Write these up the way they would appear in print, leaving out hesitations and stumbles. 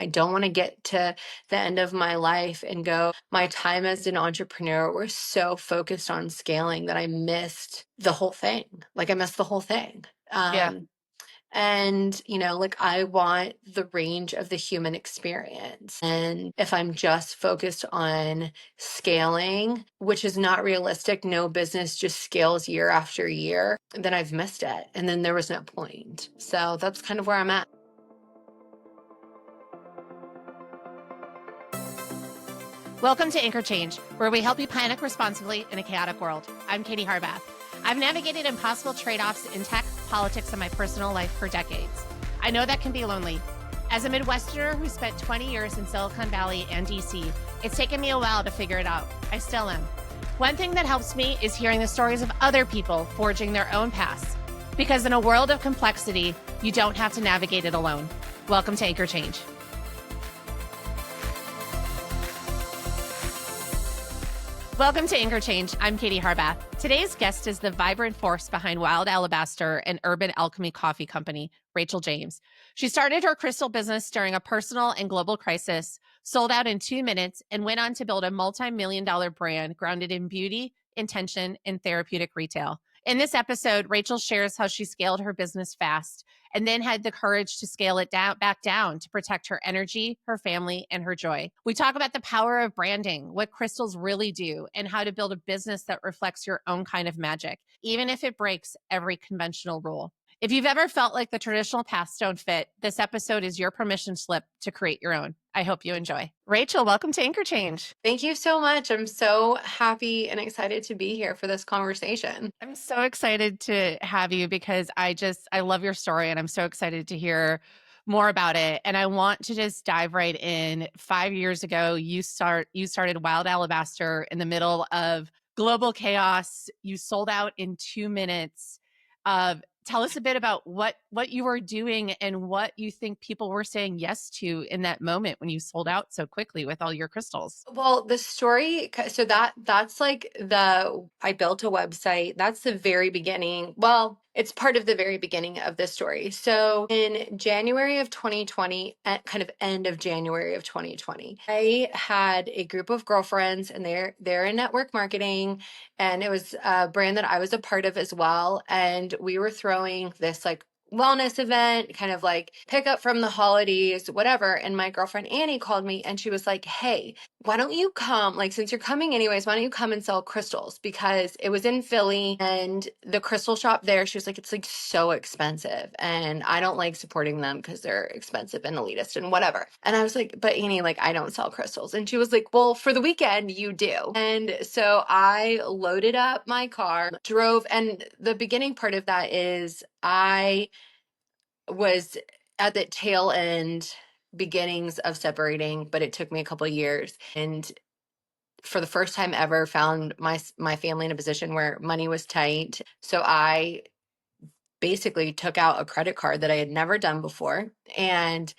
I don't want to get to the end of my life and go, my time as an entrepreneur was so focused on scaling that I missed the whole thing. Like I missed the whole thing. Yeah. And, like I want the range of the human experience. And if I'm just focused on scaling, which is not realistic, no business just scales year after year, then I've missed it. And then there was no point. So that's kind of where I'm at. Welcome to Anchor Change, where we help you panic responsibly in a chaotic world. I'm Katie Harbath. I've navigated impossible trade-offs in tech, politics, and my personal life for decades. I know that can be lonely. As a Midwesterner who spent 20 years in Silicon Valley and DC, it's taken me a while to figure it out. I still am. One thing that helps me is hearing the stories of other people forging their own paths. Because in a world of complexity, you don't have to navigate it alone. Welcome to Anchor Change. Welcome to Anchor Change. I'm Katie Harbath. Today's guest is the vibrant force behind Wild Alabaster and Urban Alchemy Coffee Company, Rachael James. She started her crystal business during a personal and global crisis, sold out in 2 minutes, and went on to build a multi-million-dollar brand grounded in beauty, intention, and therapeutic retail. In this episode, Rachael shares how she scaled her business fast and then had the courage to scale it back down to protect her energy, her family, and her joy. We talk about the power of branding, what crystals really do, and how to build a business that reflects your own kind of magic, even if it breaks every conventional rule. If you've ever felt like the traditional paths don't fit, this episode is your permission slip to create your own. I hope you enjoy. Rachael, welcome to Anchor Change. Thank you so much. I'm so happy and excited to be here for this conversation. I'm so excited to have you because I love your story and I'm so excited to hear more about it. And I want to just dive right in. 5 years ago, you started Wild Alabaster in the middle of global chaos. You sold out in 2 minutes. Tell us a bit about what you were doing and what you think people were saying yes to in that moment when you sold out so quickly with all your crystals. Well, the story, so that's like I built a website. That's the very beginning. Well, it's part of the very beginning of the story. So in January of 2020, at kind of end of January of 2020, I had a group of girlfriends and they're in network marketing, and it was a brand that I was a part of as well. And we were throwing this like wellness event, kind of like pick up from the holidays, whatever. And my girlfriend Annie called me and she was like, hey, why don't you come? Like, since you're coming anyways, why don't you come and sell crystals? Because it was in Philly and the crystal shop there, she was like, it's like so expensive. And I don't like supporting them because they're expensive and elitist and whatever. And I was like, but Annie, like, I don't sell crystals. And she was like, well, for the weekend, you do. And so I loaded up my car, drove. And the beginning part of that is I was at the tail end beginnings of separating, but it took me a couple of years. And for the first time ever, found my family in a position where money was tight. So I basically took out a credit card that I had never done before and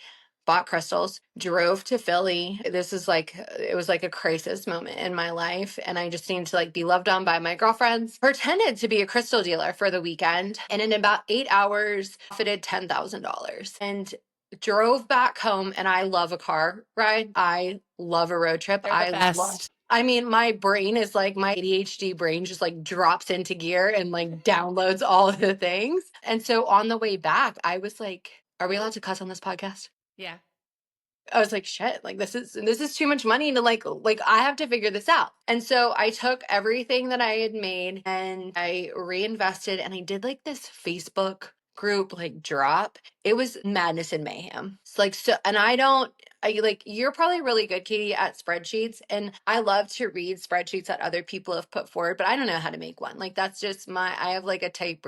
bought crystals, drove to Philly. This is like, it was like a crisis moment in my life. And I just needed to like be loved on by my girlfriends, pretended to be a crystal dealer for the weekend. And in about 8 hours, profited $10,000 and drove back home. And I love a car ride. I love a road trip. They're the best. I mean, my brain is like my ADHD brain just like drops into gear and like downloads all of the things. And so on the way back, I was like, are we allowed to cuss on this podcast? Yeah. I was like, shit, like this is too much money to like I have to figure this out. And so I took everything that I had made and I reinvested and I did like this Facebook group like drop. It was madness and mayhem. It's like so, and I like, you're probably really good, Katie, at spreadsheets. And I love to read spreadsheets that other people have put forward, but I don't know how to make one. Like, that's just I have like a type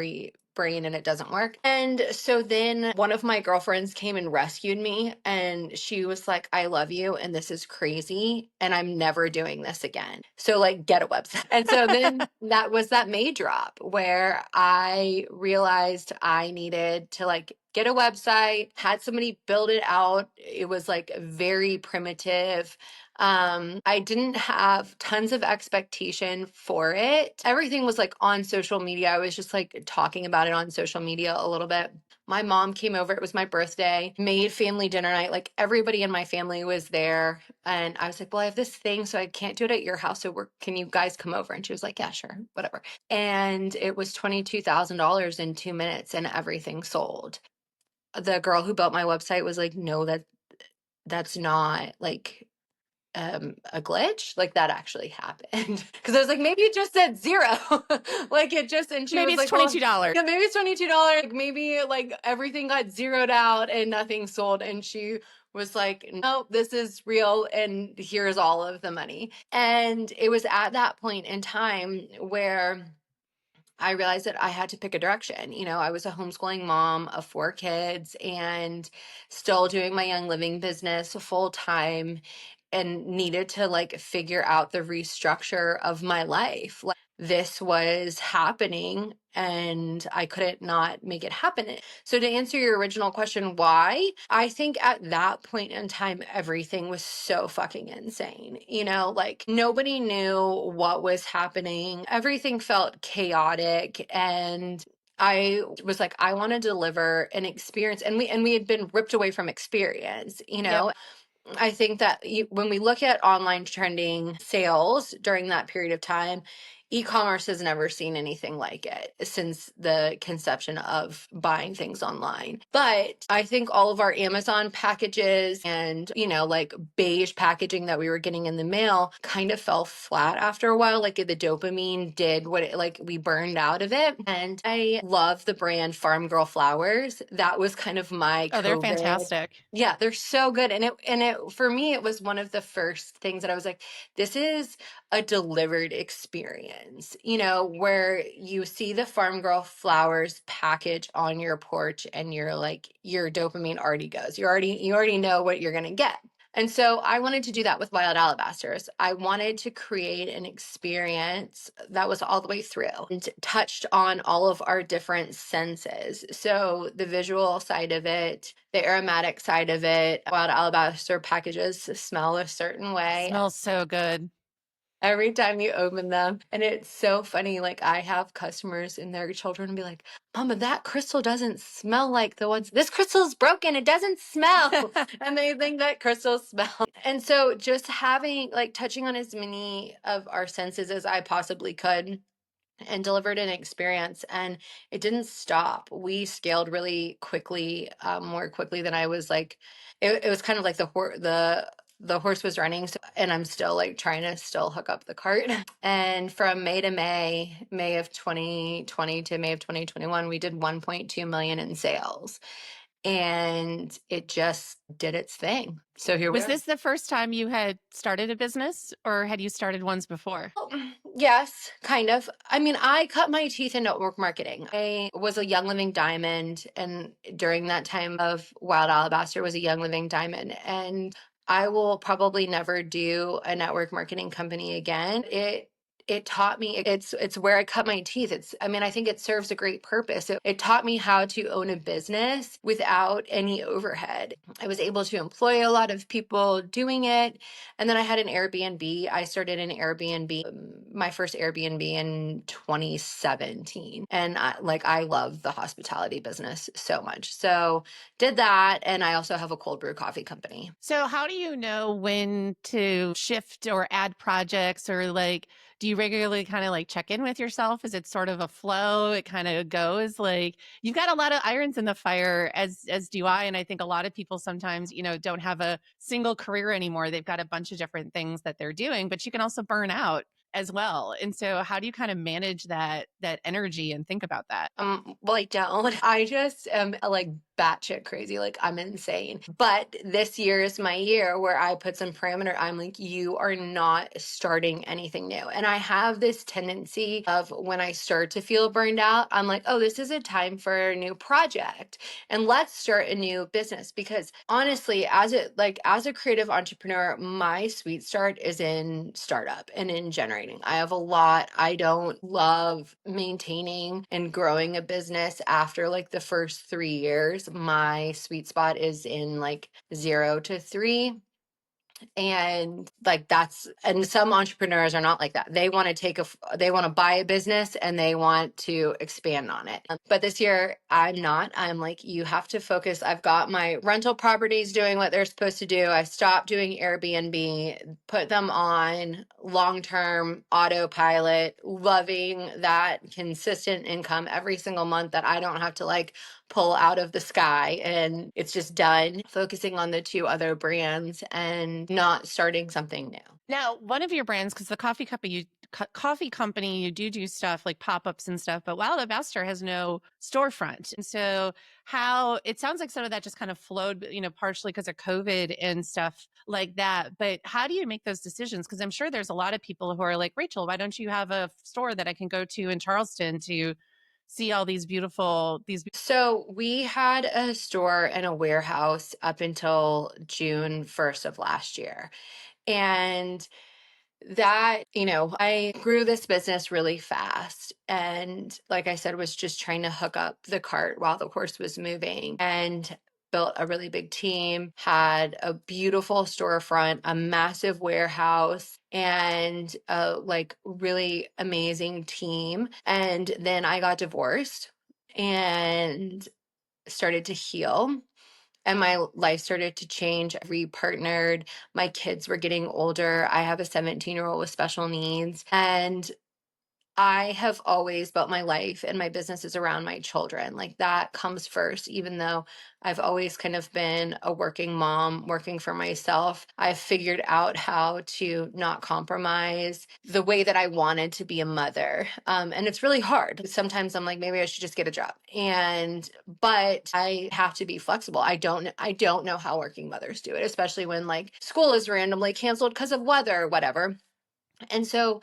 brain and it doesn't work. And so then one of my girlfriends came and rescued me and she was like, I love you and this is crazy and I'm never doing this again. So like get a website. And so then that was that May drop where I realized I needed to like get a website, had somebody build it out. It was like very primitive. I didn't have tons of expectation for it. Everything was like on social media. I was just like talking about it on social media a little bit. My mom came over. It was my birthday, made family dinner night. Like everybody in my family was there. And I was like, well, I have this thing, so I can't do it at your house. So can you guys come over? And she was like, yeah, sure, whatever. And it was $22,000 in 2 minutes and everything sold. The girl who built my website was like, no, that's not like a glitch, like that actually happened. Because I was like, maybe it just said zero. Like it just, and she Maybe was it's like, well, $22. yeah, maybe it's $22. Like maybe like everything got zeroed out and nothing sold. And she was like, no, this is real, and here's all of the money. And it was at that point in time where I realized that I had to pick a direction. You know, I was a homeschooling mom of 4 kids and still doing my Young Living business full time, and needed to like figure out the restructure of my life. Like this was happening and I couldn't not make it happen. So to answer your original question, why? I think at that point in time, everything was so fucking insane. You know, like nobody knew what was happening. Everything felt chaotic, and I was like, I want to deliver an experience. And we had been ripped away from experience, you Yep. know. I think that when we look at online trending sales during that period of time, e-commerce has never seen anything like it since the conception of buying things online. But I think all of our Amazon packages and, you know, like beige packaging that we were getting in the mail kind of fell flat after a while. Like the dopamine did what it, like we burned out of it. And I love the brand Farm Girl Flowers. That was kind of my Oh, they're COVID. fantastic. Yeah, they're so good. And it for me it was one of the first things that I was like, this is a delivered experience, you know, where you see the Farm Girl Flowers package on your porch and you're like, your dopamine already goes. You already know what you're going to get. And so I wanted to do that with Wild Alabasters. I wanted to create an experience that was all the way through and touched on all of our different senses. So the visual side of it, the aromatic side of it. Wild Alabaster packages smell a certain way Smells so good. every time you open them. And it's so funny. Like I have customers and their children be like, Mama, that crystal doesn't smell like the ones. This crystal's broken. It doesn't smell. And they think that crystals smell. And so just having like touching on as many of our senses as I possibly could and delivered an experience, and it didn't stop. We scaled really quickly, more quickly than I was like. It was kind of like the horse was running, so, and I'm still like trying to still hook up the cart. And from May to May of 2020 to May of 2021, we did 1.2 million in sales, and it just did its thing. So here we Was are. this the first time you had started a business, or had you started ones before? Yes, kind of. I mean, I cut my teeth in network marketing. I was a Young Living Diamond, and during that time of Wild Alabaster was a Young Living Diamond. And I will probably never do a network marketing company again. It taught me, it's where I cut my teeth. I mean, I think it serves a great purpose. It taught me how to own a business without any overhead. I was able to employ a lot of people doing it. And then I had an Airbnb. I started an Airbnb, my first Airbnb in 2017. And I love the hospitality business so much. So did that. And I also have a cold brew coffee company. So, how do you know when to shift or add projects, or like, do you regularly kind of like check in with yourself? Is it sort of a flow? It kind of goes like you've got a lot of irons in the fire, as do I. And I think a lot of people sometimes, don't have a single career anymore. They've got a bunch of different things that they're doing, but you can also burn out as well. And so, how do you kind of manage that energy and think about that? Well, I don't. I just am like batshit crazy. Like I'm insane. But this year is my year where I put some parameter. I'm like, you are not starting anything new. And I have this tendency of when I start to feel burned out, I'm like, oh, this is a time for a new project. And let's start a new business. Because honestly, as a creative entrepreneur, my sweet start is in startup and in generating. I have a lot. I don't love maintaining and growing a business after like the first 3 years. My sweet spot is in like 0 to 3. And like and some entrepreneurs are not like that. They want to they want to buy a business and they want to expand on it. But this year I'm not. I'm like, you have to focus. I've got my rental properties doing what they're supposed to do. I stopped doing Airbnb, put them on long-term autopilot, loving that consistent income every single month that I don't have to like pull out of the sky, and it's just done. Focusing on the two other brands and not starting something new. Now, one of your brands, because the coffee company, you do stuff like pop-ups and stuff, but Wild Alabaster has no storefront. And so how it sounds like some of that just kind of flowed, partially because of COVID and stuff like that. But how do you make those decisions? Because I'm sure there's a lot of people who are like, Rachel, why don't you have a store that I can go to in Charleston to see all these So we had a store and a warehouse up until June 1st of last year. And that, I grew this business really fast. And like I said, was just trying to hook up the cart while the horse was moving, and built a really big team, had a beautiful storefront, a massive warehouse, and a like really amazing team. And then I got divorced and started to heal, and my life started to change. I repartnered. My kids were getting older. I have a 17-year-old with special needs. And I have always built my life and my businesses around my children. Like that comes first, even though I've always kind of been a working mom, working for myself. I've figured out how to not compromise the way that I wanted to be a mother. And it's really hard. Sometimes I'm like, maybe I should just get a job. But I have to be flexible. I don't know how working mothers do it, especially when like school is randomly canceled because of weather or whatever. And so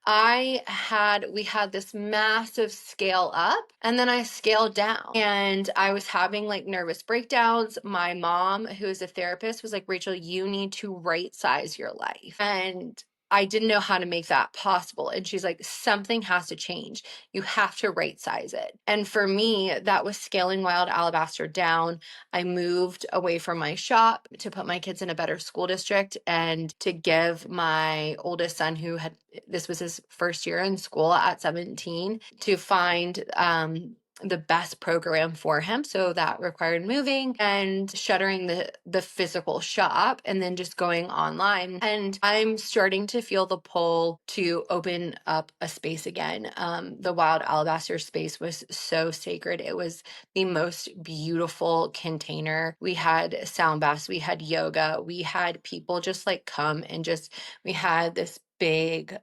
we had this massive scale up, and then I scaled down, and I was having like nervous breakdowns. My mom, who is a therapist, was like, Rachel, you need to right size your life. And I didn't know how to make that possible. And she's like, something has to change. You have to right size it. And for me, that was scaling Wild Alabaster down. I moved away from my shop to put my kids in a better school district and to give my oldest son, this was his first year in school at 17, to find the best program for him. So that required moving and shuttering the physical shop and then just going online. And I'm starting to feel the pull to open up a space again. The Wild Alabaster space was so sacred. It was the most beautiful container. We had sound baths, we had yoga, we had people just like come and we had this big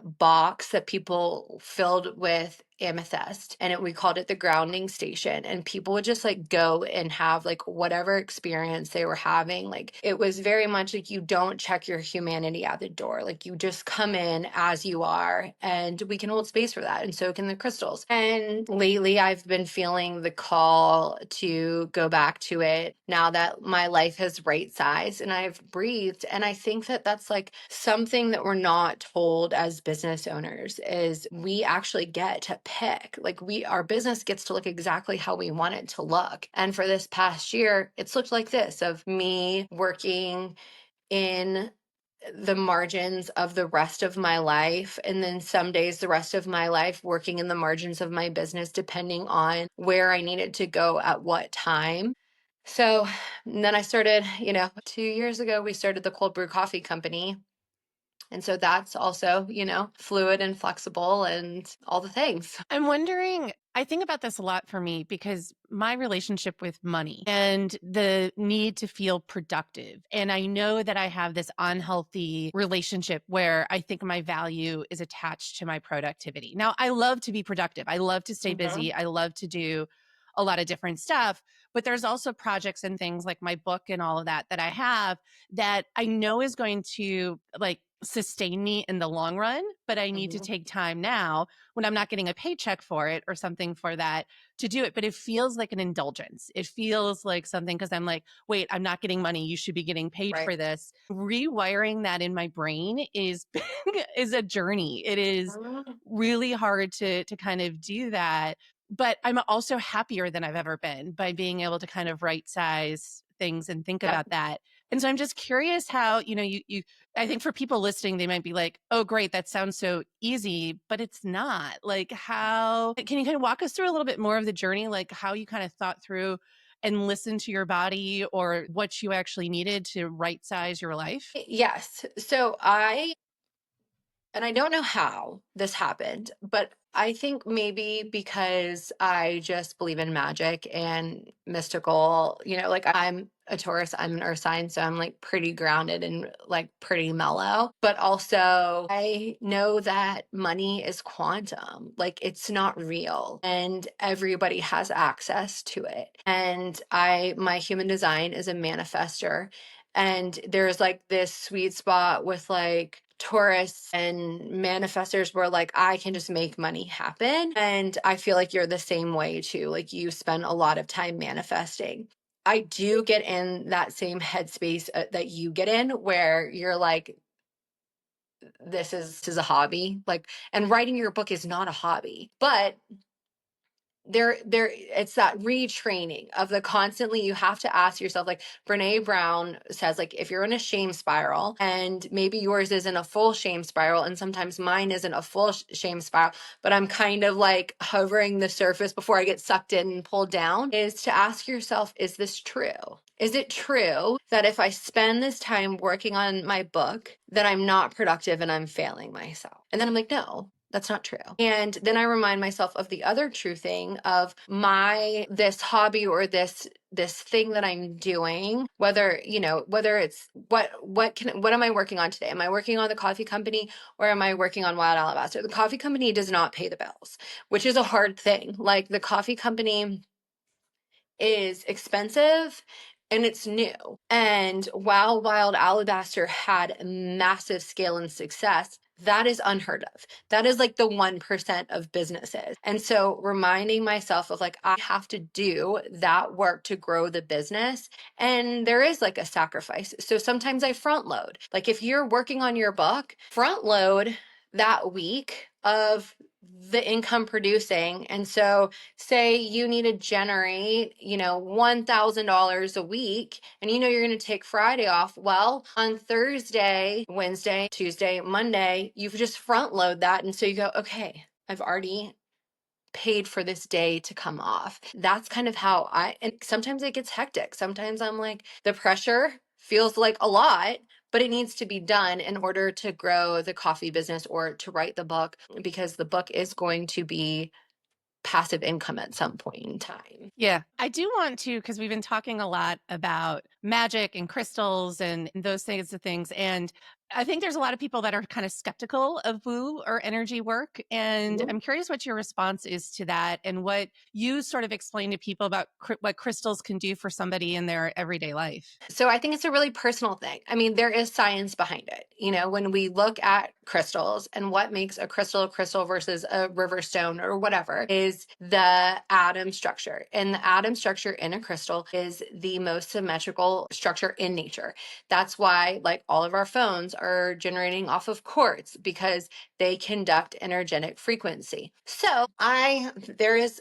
box that people filled with amethyst, and we called it the grounding station, and people would just like go and have like whatever experience they were having. Like it was very much like, you don't check your humanity at the door, like you just come in as you are, and we can hold space for that, and so can the crystals. And lately I've been feeling the call to go back to it now that my life has right sized and I've breathed. And I think that that's like something that we're not told as business owners, is we actually get to pick. Like our business gets to look exactly how we want it to look. And for this past year, it's looked like this, of me working in the margins of the rest of my life, and then some days the rest of my life working in the margins of my business, depending on where I needed to go at what time. So then I started, 2 years ago, we started the cold brew coffee company. And so that's also, fluid and flexible and all the things. I'm wondering, I think about this a lot for me because my relationship with money and the need to feel productive. And I know that I have this unhealthy relationship where I think my value is attached to my productivity. Now, I love to be productive. I love to stay busy. I love to do a lot of different stuff, but there's also projects and things like my book and all of that I have that I know is going to like sustain me in the long run, but I need to Mhm. take time now when I'm not getting a paycheck for it or something for that to do it. But it feels like an indulgence. It feels like something because I'm like, wait, I'm not getting money. You should be getting paid Right. for this. Rewiring that in my brain is a journey. It is Mhm. really hard to kind of do that. But I'm also happier than I've ever been by being able to kind of right size things and think Yep. about that. And so I'm just curious how, I think for people listening, they might be like, oh, great, that sounds so easy, but it's not. Like, how can you kind of walk us through a little bit more of the journey, like how you kind of thought through and listened to your body or what you actually needed to right size your life? Yes. And I don't know how this happened, but I think maybe because I just believe in magic and mystical, like I'm a Taurus, I'm an earth sign, so I'm like pretty grounded and like pretty mellow. But also, I know that money is quantum, like it's not real, and everybody has access to it. And my human design is a manifester, and there's like this sweet spot with like Taurus and manifestors where like I can just make money happen. And I feel like you're the same way too. Like you spend a lot of time manifesting. I do get in that same headspace that you get in where you're like, this is a hobby. Like, and writing your book is not a hobby, but there it's that retraining of the constantly you have to ask yourself, like Brene Brown says, like if you're in a shame spiral and maybe yours isn't a full shame spiral and sometimes mine isn't a full shame spiral, but I'm kind of like hovering the surface before I get sucked in and pulled down, is to ask yourself, is this true? Is it true that if I spend this time working on my book, that I'm not productive and I'm failing myself? And then I'm like, no, that's not true. And then I remind myself of the other true thing of this hobby or this thing that I'm doing, whether it's what am I working on today? Am I working on the coffee company or am I working on Wild Alabaster? The coffee company does not pay the bills, which is a hard thing. Like the coffee company is expensive and it's new. And while Wild Alabaster had massive scale and success, that is unheard of. That is like the 1% of businesses. And so reminding myself of like, I have to do that work to grow the business. And there is like a sacrifice. So sometimes I front load. Like if you're working on your book, front load that week of the income producing. And so say you need to generate, $1,000 a week and you're going to take Friday off. Well, on Thursday, Wednesday, Tuesday, Monday, you've just front load that. And so you go, okay, I've already paid for this day to come off. That's kind of how and sometimes it gets hectic. Sometimes I'm like, the pressure feels like a lot, but it needs to be done in order to grow the coffee business or to write the book, because the book is going to be passive income at some point in time. Yeah, I do want to, because we've been talking a lot about magic and crystals and those things of things. And I think there's a lot of people that are kind of skeptical of woo or energy work. And Mhm. I'm curious what your response is to that and what you sort of explain to people about what crystals can do for somebody in their everyday life. So I think it's a really personal thing. I mean, there is science behind it. When we look at crystals and what makes a crystal versus a river stone or whatever is the atom structure. And the atom structure in a crystal is the most symmetrical structure in nature. That's why like all of our phones are generating off of quartz, because they conduct energetic frequency. So there is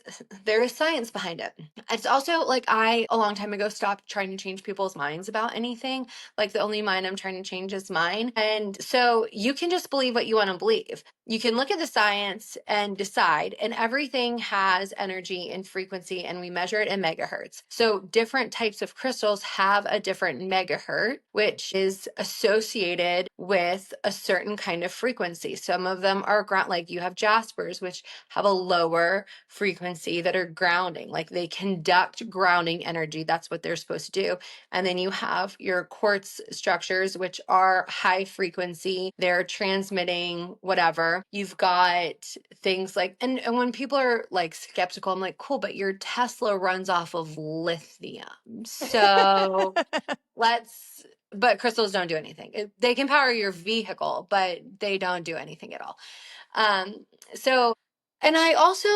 science behind it. It's also like I, a long time ago, stopped trying to change people's minds about anything. Like the only mind I'm trying to change is mine. And so you can just believe what you want to believe. You can look at the science and decide, and everything has energy and frequency, and we measure it in megahertz. So different types of crystals have a different megahertz, which is associated with a certain kind of frequency. Some of them are like you have jaspers, which have a lower frequency that are grounding, like they conduct grounding energy. That's what they're supposed to do. And then you have your quartz structures, which are high frequency, they're transmitting whatever. You've got things like, and when people are like skeptical, I'm like, cool, but your Tesla runs off of lithium. So but crystals don't do anything. They can power your vehicle, but they don't do anything at all. So, and I also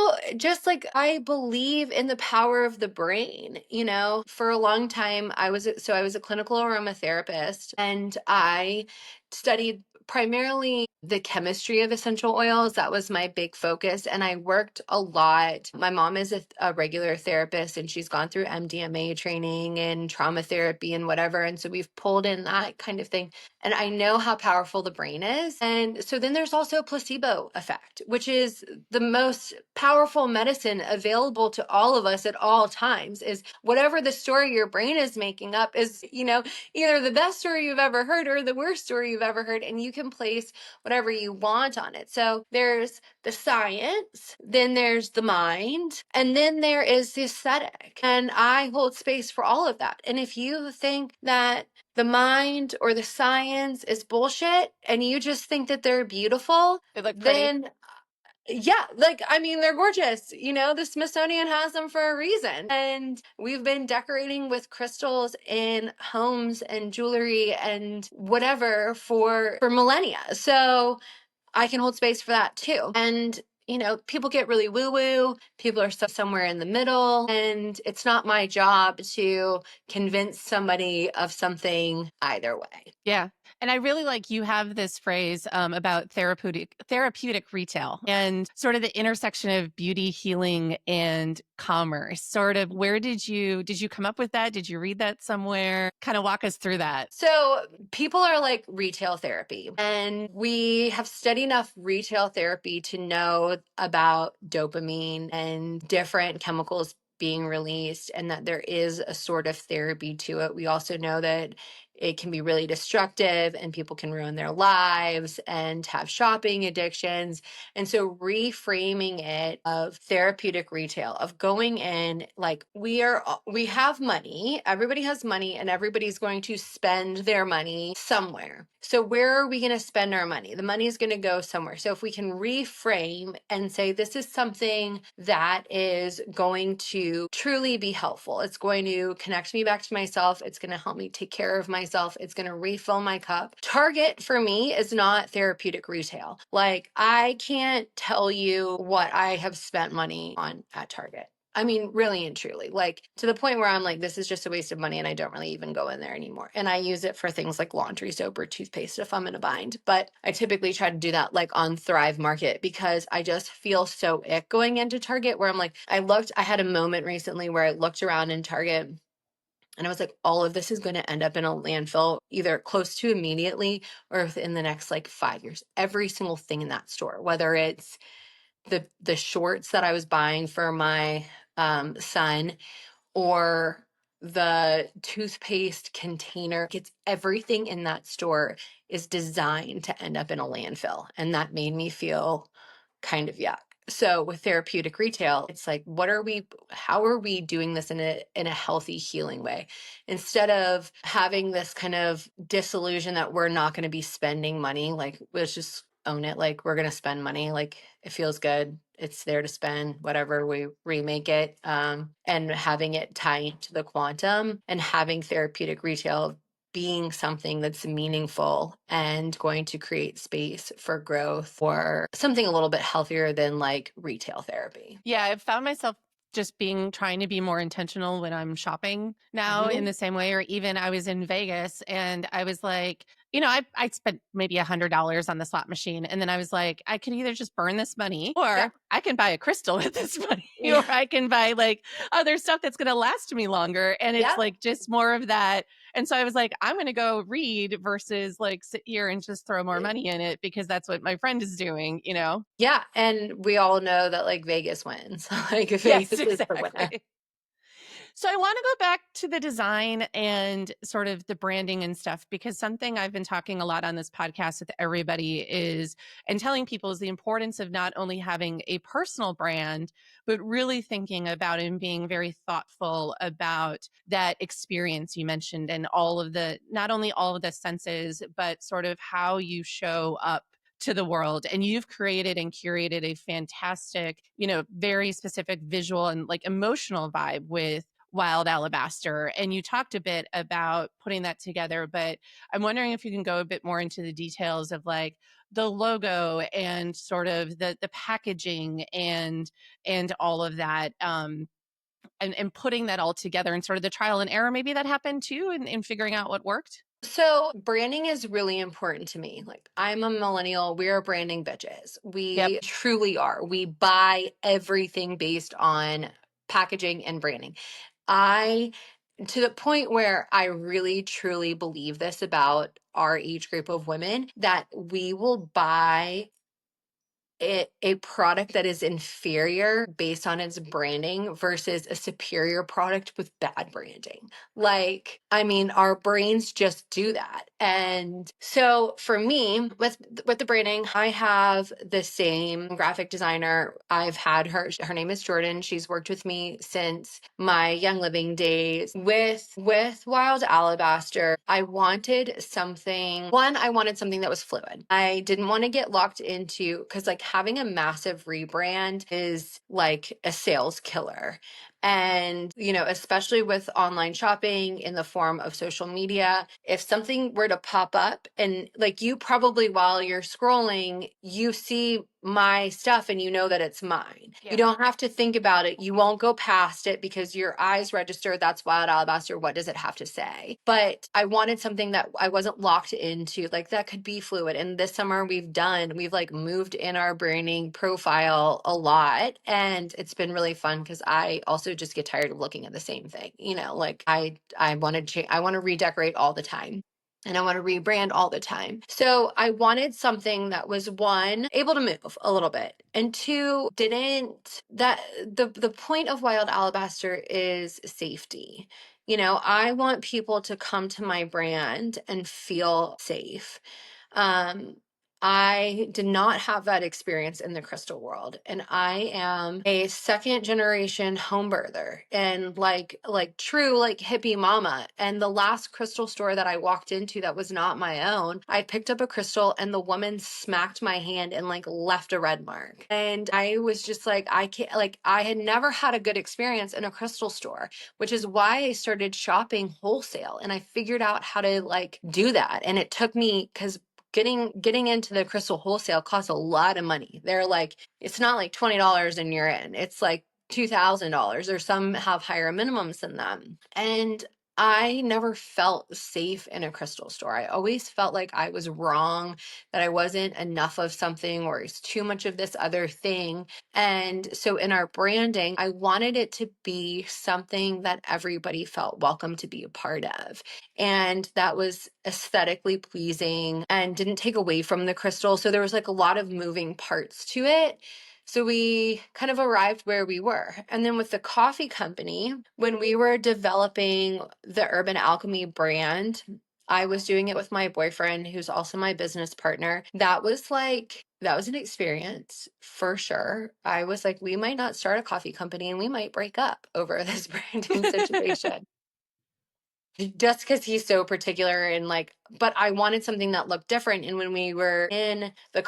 I believe in the power of the brain. For a long time, I was a clinical aromatherapist, and I studied primarily the chemistry of essential oils. That was my big focus. And I worked a lot. My mom is a regular therapist, and she's gone through MDMA training and trauma therapy and whatever. And so we've pulled in that kind of thing. And I know how powerful the brain is. And so then there's also a placebo effect, which is the most powerful medicine available to all of us at all times. Is whatever the story your brain is making up is, either the best story you've ever heard or the worst story you've ever heard. And you can place whatever you want on it. So there's the science, then there's the mind, and then there is the aesthetic. And I hold space for all of that. And if you think that the mind or the science is bullshit and you just think that they're beautiful, They look pretty. then yeah, like, I mean, they're gorgeous. The Smithsonian has them for a reason. And we've been decorating with crystals in homes and jewelry and whatever for millennia. So I can hold space for that too. And people get really woo woo. People are somewhere in the middle. And it's not my job to convince somebody of something either way. Yeah. And I really like you have this phrase about therapeutic retail and sort of the intersection of beauty, healing, and commerce. Sort of where did you come up with that? Did you read that somewhere? Kind of walk us through that. So people are like retail therapy, and we have studied enough retail therapy to know about dopamine and different chemicals being released, and that there is a sort of therapy to it. We also know that it can be really destructive and people can ruin their lives and have shopping addictions. And so reframing it of therapeutic retail, of going in like we have money, everybody has money, and everybody's going to spend their money somewhere. So where are we going to spend our money? The money is going to go somewhere. So if we can reframe and say, this is something that is going to truly be helpful. It's going to connect me back to myself. It's going to help me take care of myself. It's going to refill my cup. Target for me is not therapeutic retail. Like, I can't tell you what I have spent money on at Target. I mean, really and truly, like to the point where I'm like, this is just a waste of money and I don't really even go in there anymore. And I use it for things like laundry soap or toothpaste if I'm in a bind. But I typically try to do that like on Thrive Market because I just feel so ick going into Target where I'm like, I had a moment recently where I looked around in Target and I was like, all of this is going to end up in a landfill either close to immediately or within the next like 5 years. Every single thing in that store, whether it's the shorts that I was buying for my son or the toothpaste container. It's everything in that store is designed to end up in a landfill. And that made me feel kind of yuck. So with therapeutic retail, it's like, how are we doing this in a healthy, healing way? Instead of having this kind of disillusion that we're not going to be spending money, like let's just own it. Like we're going to spend money. Like it feels good. It's there to spend whatever we remake it. And having it tie into the quantum and having therapeutic retail being something that's meaningful and going to create space for growth or something a little bit healthier than like retail therapy. Yeah, I've found myself just trying to be more intentional when I'm shopping now in the same way. Or even I was in Vegas and I was like, I spent maybe $100 on the slot machine. And then I was like, I could either just burn this money or I can buy a crystal with this money or I can buy like other stuff that's going to last me longer. And it's like just more of that. And so I was like, I'm going to go read versus like sit here and just throw more money in it because that's what my friend is doing, Yeah. And we all know that like Vegas wins. Like Yes, Vegas is the winner. exactly. So I want to go back to the design and sort of the branding and stuff, because something I've been talking a lot on this podcast with everybody is, and telling people is the importance of not only having a personal brand, but really thinking about and being very thoughtful about that experience you mentioned and not only all of the senses, but sort of how you show up to the world. And you've created and curated a fantastic, very specific visual and like emotional vibe with Wild Alabaster. And you talked a bit about putting that together, but I'm wondering if you can go a bit more into the details of like the logo and sort of the packaging and all of that. And putting that all together and sort of the trial and error maybe that happened too in figuring out what worked. So branding is really important to me. Like I'm a millennial, we're branding bitches. Yep. We truly are. We buy everything based on packaging and branding. I to the point where I really truly believe this about our age group of women that we will buy a product that is inferior based on its branding versus a superior product with bad branding. Like, I mean, our brains just do that. And so for me, with the branding, I have the same graphic designer. I've had her name is Jordan. She's worked with me since my Young Living days. With Wild Alabaster, I wanted something, I wanted something that was fluid. I didn't want to get locked into, because like having a massive rebrand is like a sales killer. And, especially with online shopping in the form of social media, if something were to pop up and like you probably while you're scrolling, you see my stuff and you know that it's mine. You Yeah. don't have to think about it. You won't go past it because your eyes register. That's Wild Alabaster. What does it have to say? But I wanted something that I wasn't locked into, like that could be fluid. And this summer we've like moved in our branding profile a lot. And it's been really fun because I also just get tired of looking at the same thing. Like I want to change, I want to redecorate all the time and I want to rebrand all the time. So I wanted something that was one, able to move a little bit, and two, didn't that the point of Wild Alabaster is safety. I want people to come to my brand and feel safe. Um, I did not have that experience in the crystal world, and I am a second generation home birther and like true like hippie mama. And the last crystal store that I walked into that was not my own, I picked up a crystal and the woman smacked my hand and like left a red mark. And I was just like, I can't, like I had never had a good experience in a crystal store, which is why I started shopping wholesale and I figured out how to like do that. And it took me, because getting into the crystal wholesale costs a lot of money. They're like, it's not like $20 and you're in. It's like $2,000, or some have higher minimums than them. And I never felt safe in a crystal store. I always felt like I was wrong, that I wasn't enough of something, or it's too much of this other thing. And so in our branding, I wanted it to be something that everybody felt welcome to be a part of, and that was aesthetically pleasing and didn't take away from the crystal. So there was like a lot of moving parts to it. So we kind of arrived where we were. And then with the coffee company, when we were developing the Urban Alchemy brand, I was doing it with my boyfriend, who's also my business partner. That was an experience for sure. I was like, we might not start a coffee company and we might break up over this branding situation. Just because he's so particular and like, but I wanted something that looked different. And when we were in the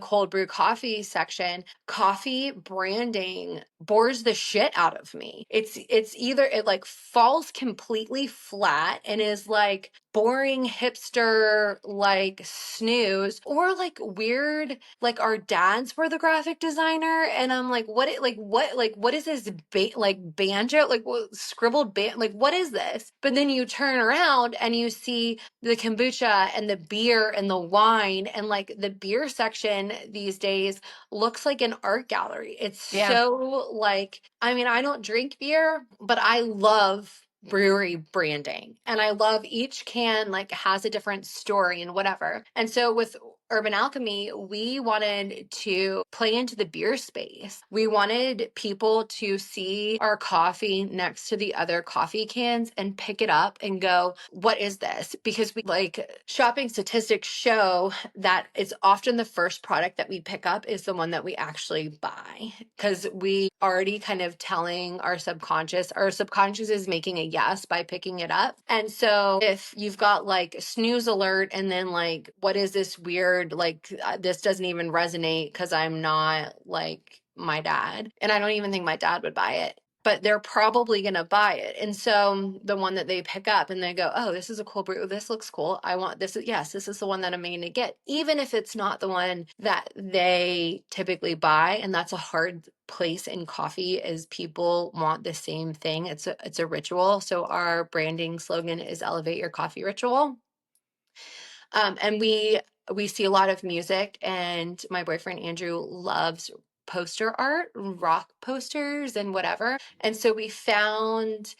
cold brew coffee section, coffee branding bores the shit out of me. It's either it like falls completely flat and is like boring hipster like snooze, or like weird like our dads were the graphic designer and I'm like what is this like banjo, like what, scribbled like what is this? But then you turn around and you see the kombucha and the beer and the wine, and like the beer section these days looks like an art gallery. It's Yeah. so like, I mean, I don't drink beer, but I love brewery branding, and I love each can like has a different story and whatever. And so with Urban Alchemy, we wanted to play into the beer space. We wanted people to see our coffee next to the other coffee cans and pick it up and go, what is this? Because we like shopping statistics show that it's often the first product that we pick up is the one that we actually buy, because we already kind of telling our subconscious is making a yes by picking it up. And so if you've got like snooze alert and then like, what is this weird, like this doesn't even resonate because I'm not like my dad. And I don't even think my dad would buy it. but they're probably going to buy it. And so the one that they pick up and they go, oh, this is a cool brew. This looks cool. I want this. Yes, this is the one that I'm going to get, even if it's not the one that they typically buy. And that's a hard place in coffee, is people want the same thing. It's a ritual. So our branding slogan is elevate your coffee ritual. And we see a lot of music, and my boyfriend Andrew loves poster art, rock posters and whatever. And so we found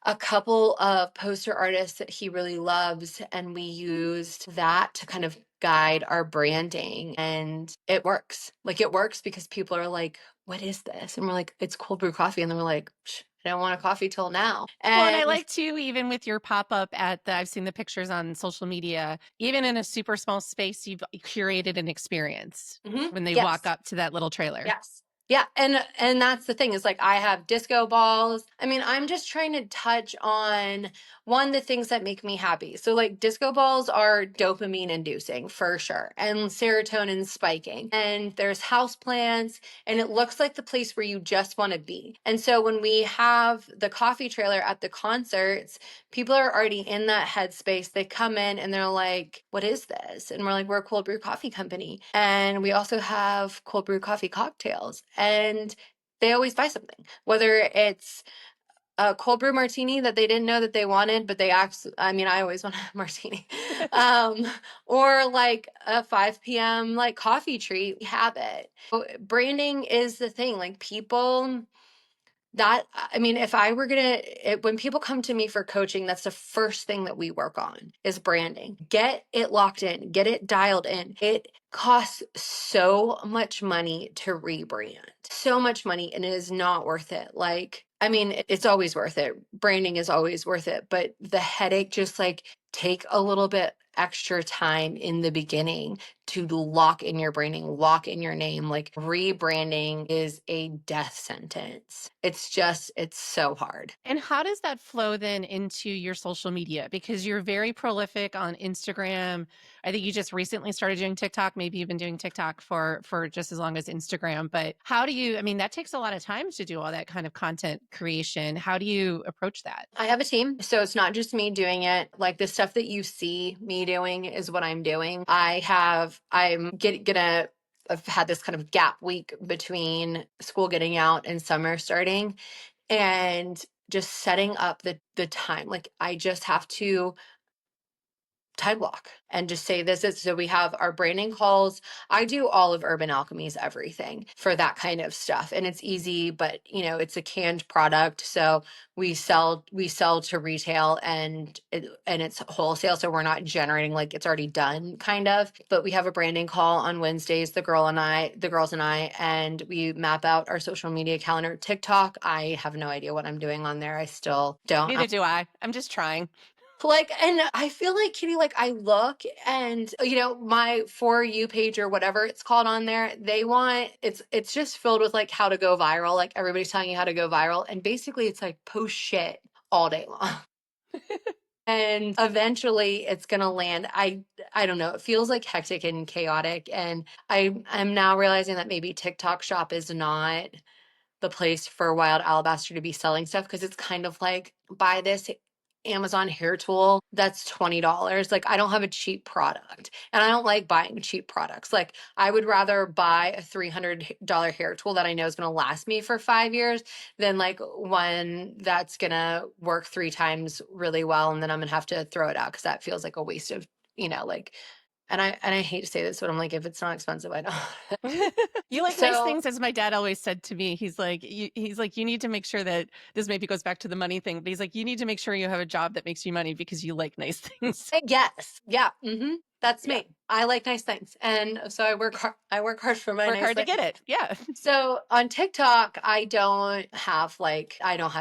a couple of poster artists that he really loves, and we used that to kind of guide our branding, and it works. Like, it works because people are like, what is this? And we're like, it's cold brew coffee. And then we're like, I don't want a coffee till now. Well, and I And like to, even with your pop-up I've seen the pictures on social media, even in a super small space, you've curated an experience when they walk yes. up to that little trailer. Yes. Yeah, and that's the thing, is like I have disco balls. I mean, I'm just trying to touch on the things that make me happy. So like disco balls are dopamine inducing for sure, and serotonin spiking. And there's house plants, and it looks like the place where you just want to be. And so when we have the coffee trailer at the concerts, people are already in that headspace. They come in and they're like, what is this? And we're like, we're a cold brew coffee company. And we also have cold brew coffee cocktails. And they always buy something, whether it's a cold brew martini that they didn't know that they wanted, but they I mean, I always want a martini. um, or like a 5 p.m. like coffee treat, we have it. So branding is the thing. Like people, that, I mean, if I were when people come to me for coaching, that's the first thing that we work on is branding. Get it locked in, get it dialed in. It costs so much money to rebrand, so much money, and it is not worth it. Like, I mean, it's always worth it. Branding is always worth it, but the headache, just like take a little bit extra time in the beginning to lock in your branding, lock in your name. Like, rebranding is a death sentence. It's so hard. And how does that flow then into your social media? Because you're very prolific on Instagram. I think you just recently started doing TikTok. Maybe you've been doing TikTok for just as long as Instagram. But how do you, I mean, that takes a lot of time to do all that kind of content creation. How do you approach that? I have a team, so it's not just me doing it. Like, the stuff that you see me doing is what I'm doing. Gonna I've had this kind of gap week between school getting out and summer starting, and just setting up the time. Like, I just have to time block and just say this is, so we have our branding calls. I do all of Urban Alchemy's everything for that kind of stuff, and it's easy, but it's a canned product, so we sell to retail, and it's wholesale, so we're not generating, like, it's already done kind of. But we have a branding call on Wednesdays, the girls and I, and we map out our social media calendar. TikTok, I have no idea what I'm doing on there. I still don't. Neither do I. I'm just trying. Like, and I feel like, Kitty, like, I look, and my For You page or whatever it's called on there, it's just filled with like how to go viral. Like, everybody's telling you how to go viral, and basically it's like post shit all day long. And eventually it's gonna land. I don't know. It feels like hectic and chaotic, and I'm now realizing that maybe TikTok Shop is not the place for Wild Alabaster to be selling stuff, because it's kind of like, buy this Amazon hair tool that's $20. Like, I don't have a cheap product, and I don't like buying cheap products. Like, I would rather buy a $300 hair tool that I know is going to last me for 5 years than like one that's going to work 3 times really well, and then I'm going to have to throw it out because that feels like a waste of, like, and I hate to say this, but I'm like, if it's not expensive, I don't. You like nice So things, as my dad always said to me. He's like, you need to make sure that, this maybe goes back to the money thing, but he's like, you need to make sure you have a job that makes you money because you like nice things. yes, yeah, that's Yeah. me. I like nice things, and so I work hard for my Work nice hard to things. get it. Yeah. So on TikTok, I don't have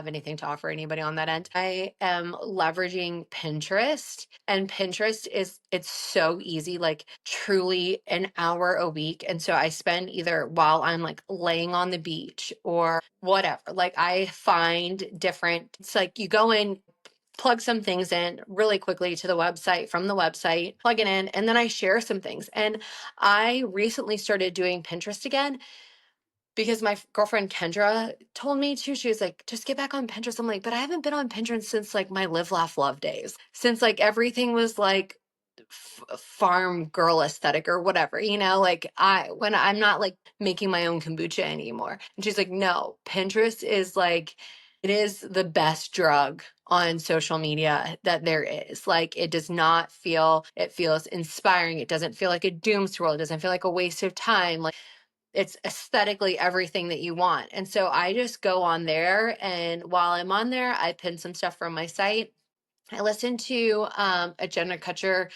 anything to offer anybody on that end. I am leveraging Pinterest, and Pinterest it's so easy, like truly an hour a week. And so I spend, either while I'm like laying on the beach or whatever, like I find different, it's like you go in, plug some things in really quickly to the website, from the website, plug it in, and then I share some things. And I recently started doing Pinterest again, because my girlfriend Kendra told me to. She was like, just get back on Pinterest. I'm like, but I haven't been on Pinterest since like my live, laugh, love days, since like everything was like farm girl aesthetic or whatever, like when I'm not like making my own kombucha anymore. And she's like, no, Pinterest is like, it is the best drug on social media that there is. Like, it does not feel, it feels inspiring. It doesn't feel like a doom scroll. It doesn't feel like a waste of time. Like, it's aesthetically everything that you want. And so I just go on there, and while I'm on there, I pin some stuff from my site. I listen to a Jenna Kutcher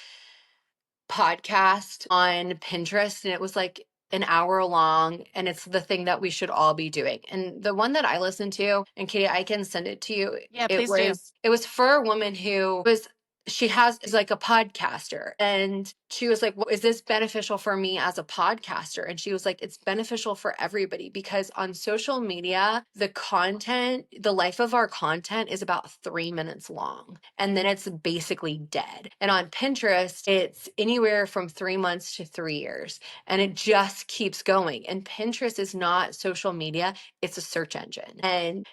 podcast on Pinterest, and it was like an hour long, and it's the thing that we should all be doing. And the one that I listened to, and Katie, I can send it to you. Yeah, It please do. was it was for a woman who was she has is like a podcaster, and she was like, well, is this beneficial for me as a podcaster? And she was like, it's beneficial for everybody, because on social media, the life of our content is about 3 minutes long, and then it's basically dead. And on Pinterest, it's anywhere from 3 months to 3 years, and it just keeps going. And Pinterest is not social media, it's a search engine. And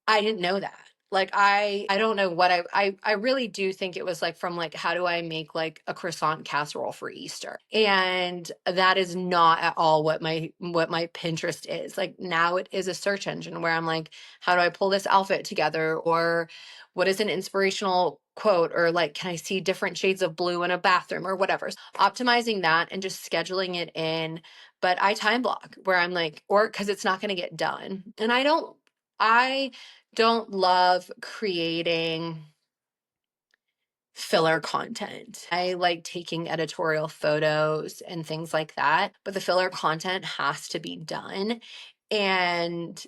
I didn't know that. Like, I don't know what I really do think it was like from like, how do I make like a croissant casserole for Easter? And that is not at all what my Pinterest is. Like, now it is a search engine where I'm like, how do I pull this outfit together? Or what is an inspirational quote? Or like, can I see different shades of blue in a bathroom or whatever? Optimizing that and just scheduling it in. But I time block where I'm like, or because it's not going to get done. And I don't love creating filler content. I like taking editorial photos and things like that, but the filler content has to be done. And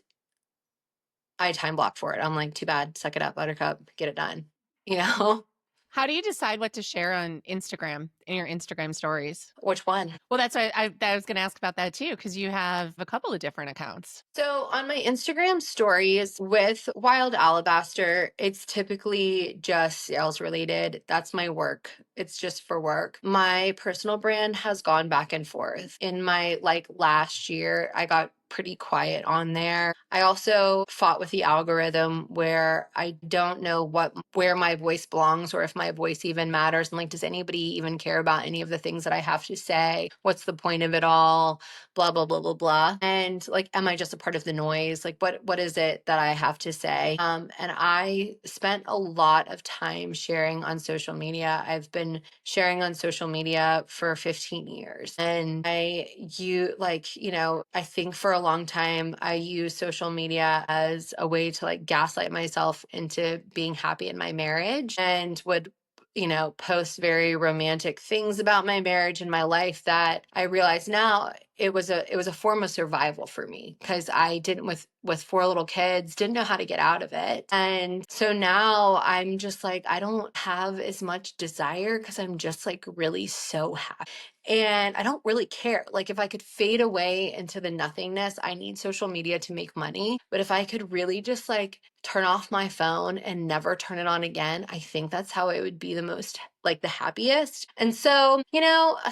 I time block for it. I'm like, too bad, suck it up, buttercup, get it done. You know? How do you decide what to share on Instagram in your Instagram stories? Which one? Well, that's why I was going to ask about that too, because you have a couple of different accounts. So on my Instagram stories with Wild Alabaster, it's typically just sales related. That's my work. It's just for work. My personal brand has gone back and forth. In my like last year, I got pretty quiet on there. I also fought with the algorithm where I don't know where my voice belongs, or if my voice even matters. And like, does anybody even care about any of the things that I have to say? What's the point of it all? Blah blah blah blah blah. And like, am I just a part of the noise? Like, what is it that I have to say? And I spent a lot of time sharing on social media. I've been sharing on social media for 15 years, and I think for a long time I used social media as a way to like gaslight myself into being happy in my marriage, and would post very romantic things about my marriage and my life that I realize now it was a form of survival for me, because I didn't, with four little kids, didn't know how to get out of it. And so now I'm just like, I don't have as much desire, because I'm just like really so happy. And I don't really care. Like, if I could fade away into the nothingness, I need social media to make money. But if I could really just like turn off my phone and never turn it on again, I think that's how I would be the most, like, the happiest. And so,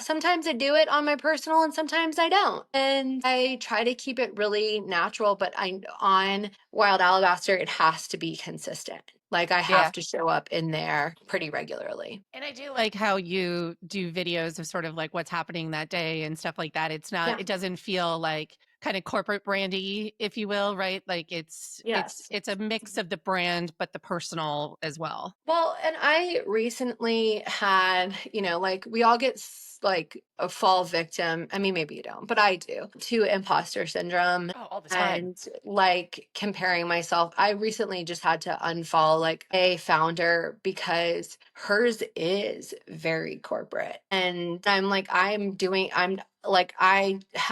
sometimes I do it on my personal and sometimes I don't. And I try to keep it really natural, but on Wild Alabaster, it has to be consistent. Like, I Yeah. have to show up in there pretty regularly. And I do like how you do videos of sort of like what's happening that day and stuff like that. Yeah. It doesn't feel like kind of corporate brandy, if you will, right? Like Yes. it's a mix of the brand, but the personal as well. Well, and I recently had, like, we all get like a fall victim. I mean, maybe you don't, but I do, to imposter syndrome. Oh, all the time. And like comparing myself, I recently just had to unfollow like a founder, because hers is very corporate. And I'm like, how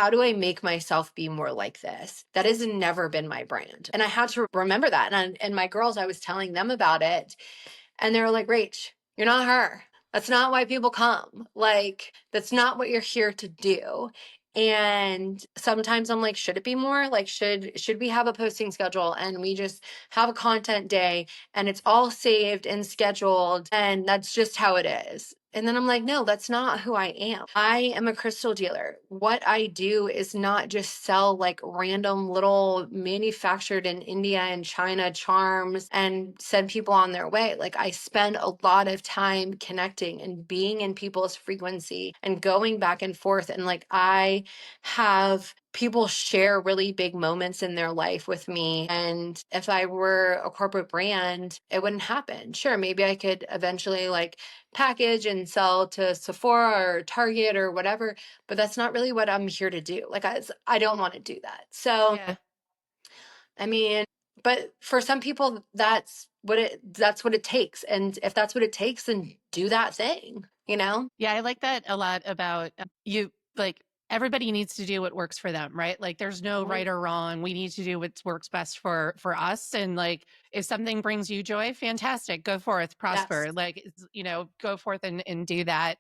do I make myself be more like this? That has never been my brand. And I had to remember that. And my girls, I was telling them about it, and they were like, Rach, you're not her. That's not why people come. Like, that's not what you're here to do. And sometimes I'm like, should it be more? Like, should we have a posting schedule and we just have a content day and it's all saved and scheduled, and that's just how it is? And then I'm like, no, that's not who I am. I am a crystal dealer. What I do is not just sell like random little manufactured in India and China charms and send people on their way. Like, I spend a lot of time connecting and being in people's frequency and going back and forth. And like, I have people share really big moments in their life with me. And if I were a corporate brand, it wouldn't happen. Sure, maybe I could eventually like package and sell to Sephora or Target or whatever, but that's not really what I'm here to do. Like, I don't want to do that. So, Yeah. I mean, but for some people that's what it takes. And if that's what it takes, then do that thing, you know? Yeah, I like that a lot about you. Like, everybody needs to do what works for them, right? Like, there's no Right. right or wrong. We need to do what works best for us. And like, if something brings you joy, fantastic, go forth, Yes. prosper. Like, go forth and do that.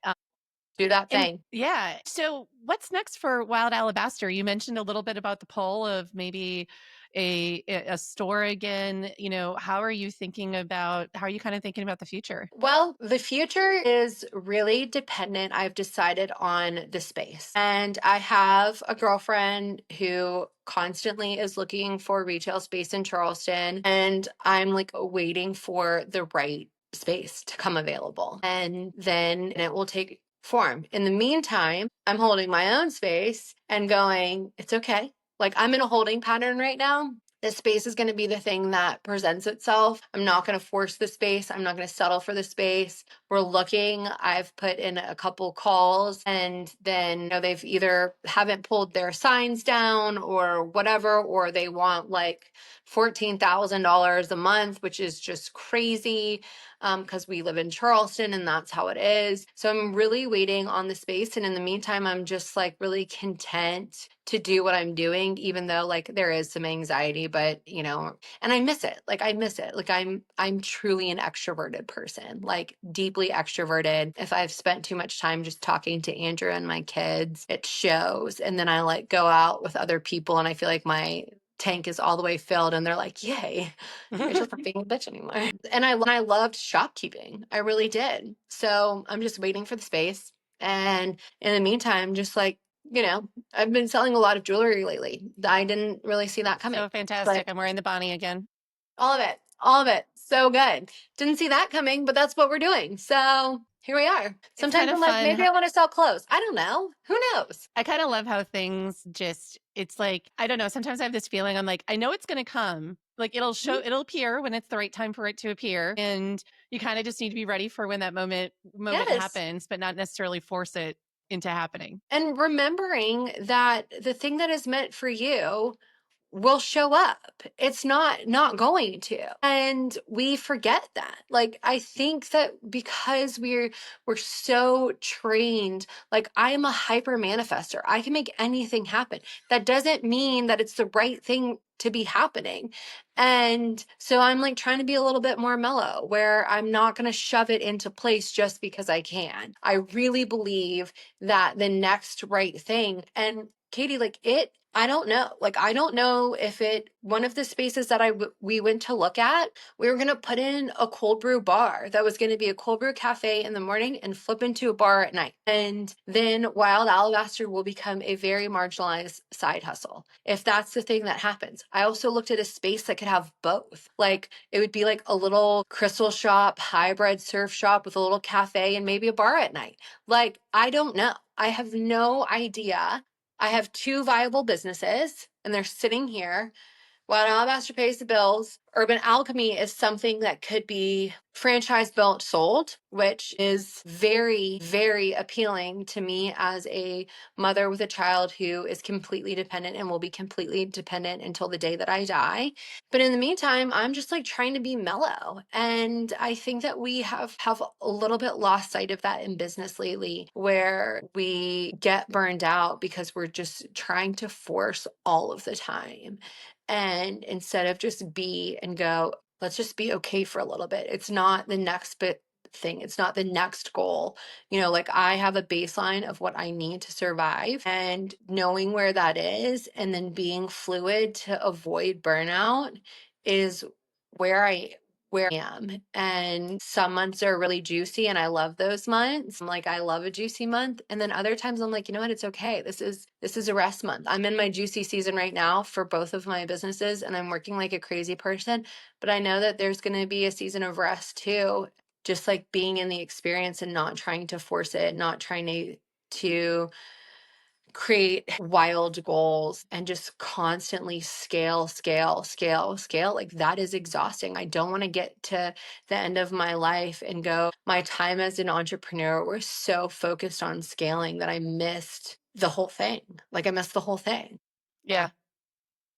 Do that And thing. yeah, so what's next for Wild Alabaster? You mentioned a little bit about the poll of maybe a store again. How are you thinking about? How are you kind of thinking about the future? Well, the future is really dependent, I've decided, on the space. And I have a girlfriend who constantly is looking for retail space in Charleston. And I'm like waiting for the right space to come available. And then it will take form. In the meantime, I'm holding my own space and going, it's okay. Like, I'm in a holding pattern right now. The space is going to be the thing that presents itself. I'm not going to force the space. I'm not going to settle for the space. We're looking. I've put in a couple calls, and then they've either haven't pulled their signs down or whatever, or they want like $14,000 a month, which is just crazy because we live in Charleston and that's how it is. So I'm really waiting on the space. And in the meantime, I'm just like really content to do what I'm doing, even though like there is some anxiety, but and I miss it. Like, I miss it. Like, I'm truly an extroverted person, like deeply extroverted. If I've spent too much time just talking to Andrew and my kids, it shows. And then I like go out with other people and I feel like my tank is all the way filled and they're like, yay, Rachel's not being a bitch anymore. And I loved shopkeeping. I really did. So I'm just waiting for the space. And in the meantime, just like, I've been selling a lot of jewelry lately. I didn't really see that coming, So fantastic! but I'm wearing the Bonnie again. all of it, so good. Didn't see that coming, but that's what we're doing. So here we are. It's kind Sometimes of I'm like, fun. maybe I want to sell clothes. I don't know. Who knows? I kind of love how things it's like, I don't know. Sometimes I have this feeling I'm like, I know it's going to come. Like, Mhm. it'll appear when it's the right time for it to appear. And you kind of just need to be ready for when that moment Yes. happens, but not necessarily force it into happening. And remembering that the thing that is meant for you will show up. It's not going to. And we forget that. Like, I think that because we're so trained, like, I am a hyper manifester. I can make anything happen. That doesn't mean that it's the right thing to be happening. And so I'm like trying to be a little bit more mellow, where I'm not going to shove it into place just because I can. I really believe that the next right thing, and Katie, like, I don't know. Like, I don't know if one of the spaces that we went to look at, we were going to put in a cold brew bar that was going to be a cold brew cafe in the morning and flip into a bar at night. And then Wild Alabaster will become a very marginalized side hustle, if that's the thing that happens. I also looked at a space that could have both. Like, it would be like a little crystal shop, hybrid surf shop with a little cafe and maybe a bar at night. Like, I don't know. I have no idea. I have two viable businesses and they're sitting here. While Alabaster pays the bills, Urban Alchemy is something that could be franchise built, sold, which is very, very appealing to me as a mother with a child who is completely dependent and will be completely dependent until the day that I die. But in the meantime, I'm just like trying to be mellow. And I think that we have a little bit lost sight of that in business lately, where we get burned out because we're just trying to force all of the time. And instead of just be and go, let's just be okay for a little bit. It's not the next bit thing. It's not the next goal. Like, I have a baseline of what I need to survive, and knowing where that is and then being fluid to avoid burnout is where where I am. And some months are really juicy and I love those months. I'm like, I love a juicy month. And then other times I'm like, you know what? It's okay. This is a rest month. I'm in my juicy season right now for both of my businesses and I'm working like a crazy person, but I know that there's going to be a season of rest too. Just like being in the experience and not trying to force it, not trying to create wild goals and just constantly scale. Like that is exhausting. I don't want to get to the end of my life and go, my time as an entrepreneur was so focused on scaling that I missed the whole thing. Like I missed the whole thing. Yeah.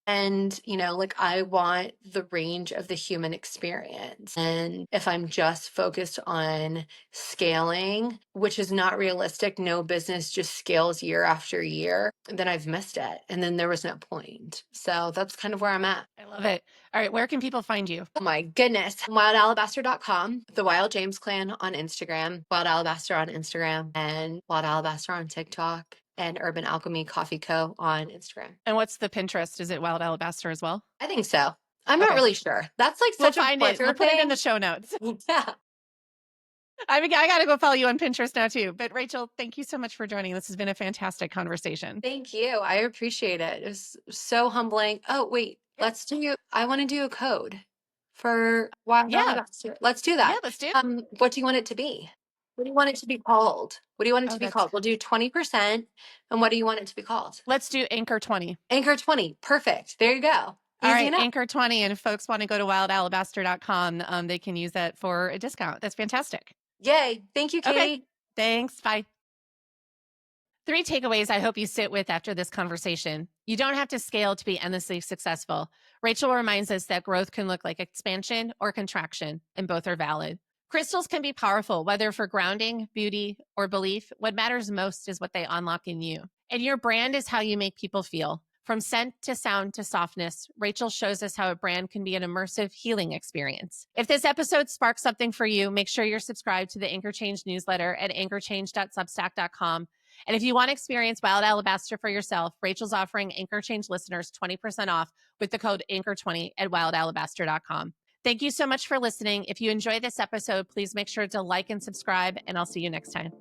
And, like I want the range of the human experience. And if I'm just focused on scaling, which is not realistic, no business just scales year after year, then I've missed it. And then there was no point. So that's kind of where I'm at. I love it. All right. Where can people find you? Oh my goodness. WildAlabaster.com, the Wild James Clan on Instagram, Wild Alabaster on Instagram, and Wild Alabaster on TikTok, and Urban Alchemy Coffee Co. on Instagram. And what's the Pinterest? Is it Wild Alabaster as well? I think so. I'm not Okay. really sure. That's like We'll such a find it. pleasure We'll put it in thing. the show notes. Yeah. I got to go follow you on Pinterest now too. But Rachael, thank you so much for joining. This has been a fantastic conversation. Thank you. I appreciate it. It was so humbling. Oh, wait. Yeah. I want to do a code for Wild Yeah. Alabaster. Let's do Yeah, that. let's do it. What do you want it to be? What do you want it to be called? What do you want it Oh, to be that's called? We'll do 20%. And what do you want it to be called? let's do Anchor 20. Anchor 20. Perfect. There you go. All Easy right, enough. Anchor 20. And if folks want to go to wildalabaster.com, they can use that for a discount. That's fantastic. Yay. Thank you, Okay. Katie. Thanks. Bye. 3 takeaways I hope you sit with after this conversation. You don't have to scale to be endlessly successful. Rachael reminds us that growth can look like expansion or contraction, and both are valid. Crystals can be powerful, whether for grounding, beauty, or belief. What matters most is what they unlock in you. And your brand is how you make people feel. From scent to sound to softness, Rachael shows us how a brand can be an immersive healing experience. If this episode sparks something for you, make sure you're subscribed to the Anchor Change newsletter at anchorchange.substack.com. And if you want to experience Wild Alabaster for yourself, Rachael's offering Anchor Change listeners 20% off with the code Anchor20 at wildalabaster.com. Thank you so much for listening. If you enjoyed this episode, please make sure to like and subscribe, and I'll see you next time.